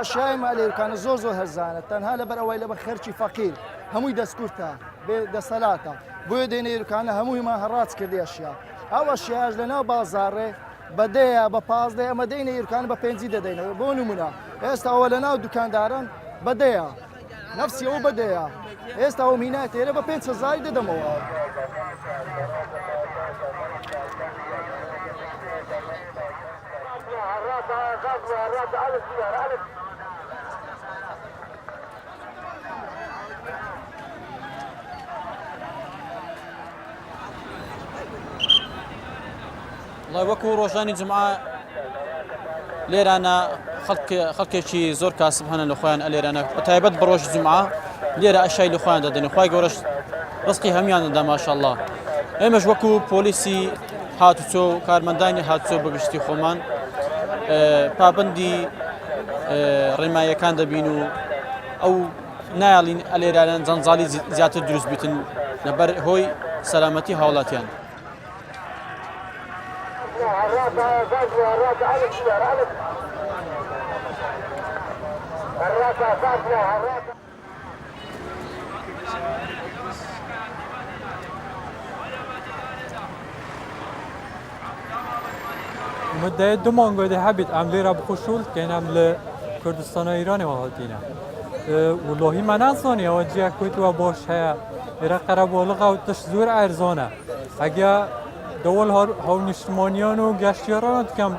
اشیاء مالی کان زور هرزانه تنها لبر اوایل بر خرچی فقیر هموی دستورتا به دستلاتا بود اینیر کان هموی ما هرات کردی اشیاء او اشیاء لنا بازاره بدیا با 15 اما دینیر کان با 15 دینه بونو منا است اولنا دکانداران بدیا نفسي او بدیا است او مینات ele با 5 زاید دمو والله وەکو ڕۆژانی جمعە لێرانە خەڵکێکی زۆر کاسب هەنە لە خۆیان ئەلێرانە بەتایبەت بە ڕۆژ جمعە لێرە ئەشای لە خۆیان دەدەن خوای گەورەش ڕزقی هەمیان دەدا ماشەڵڵا ئێمەش وەکو پۆلیسی هاتوچۆ و کارمەندانی هاتوچۆ بەگشتی خۆمان پابەندی ڕێماییەکان دەبین و ئەو نایڵین ئەلێرانە جەنجاڵی زیاتر دروست بیتن لەبەر هۆی سەلامەتی هاوڵاتیان. مدة دومان قاعدة حبيت عملي بخشول كان عمل كردستان إيران وهاتينا والله ما نصاني أوجه كنت وباش هيا إيران قرب والغا وتشزور أرزانة أجا دول هاو نشمانيان و گشتیاران کم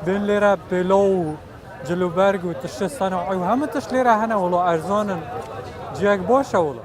بین لیره بلاو جلوبرگ و تشت صناعی و همه تش لیره هنه ولا ارزانن جیگ باشه ولا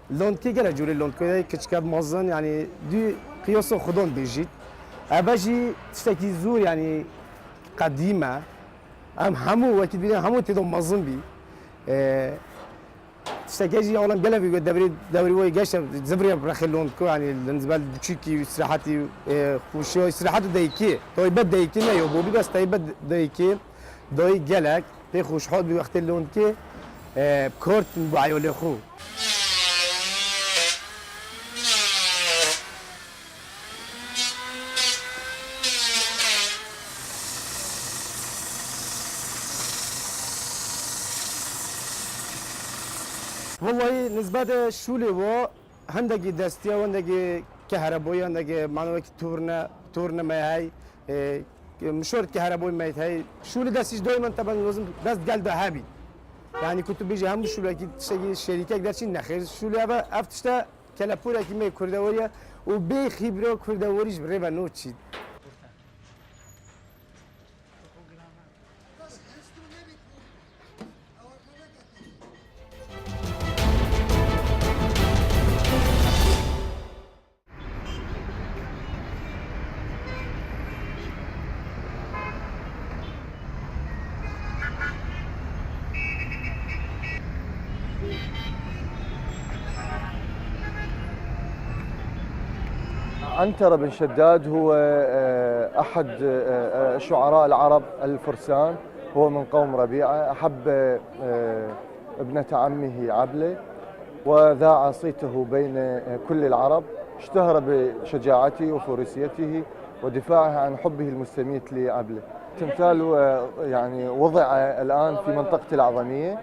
لونکی گله جوری لونکی کچکب مازن یعنی دو قیاس خودان بیجید ابجی تشتکی زور یعنی قدیمه همو وقتی بیدن همو تیدم مازن بی تشتكيجي اولا قلب يقول دوري وي قاش زبري برخلون كو يعني بالنسبه لتشيكي استراحتي وشو استراحته دايكي تو يبدا دايكي ما يبو بس تيبدا دايكي داي قالك تخوش حد بوقت اللون كي كورت بعيو لخو والله نسبة شولي و هندقي دستيا وهندقي كهربائي هندقي معنوي تورنا ما هي مشور كهربائي ما هي شولي دستيش دائما طبعا لازم بس قلده هابي يعني كنت بيجي هم شولي اكيد شيء شركه قدرتش نخير شولي ابا افتشتا كلابورا كيما كردوريا وبي خبره كردوريش بريبا نوتشي عنترة بن شداد هو أحد شعراء العرب الفرسان، هو من قوم ربيعة، أحب ابنة عمه عبلة وذاع صيته بين كل العرب، اشتهر بشجاعته وفروسيته ودفاعه عن حبه المستميت لعبلة. تمثال يعني وضع الآن في منطقة الأعظمية،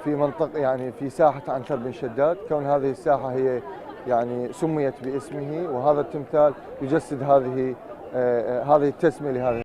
في منطقة يعني في ساحة عنتر بن شداد، كون هذه الساحة هي يعني سميت باسمه، وهذا التمثال يجسد هذه التسمية لهذه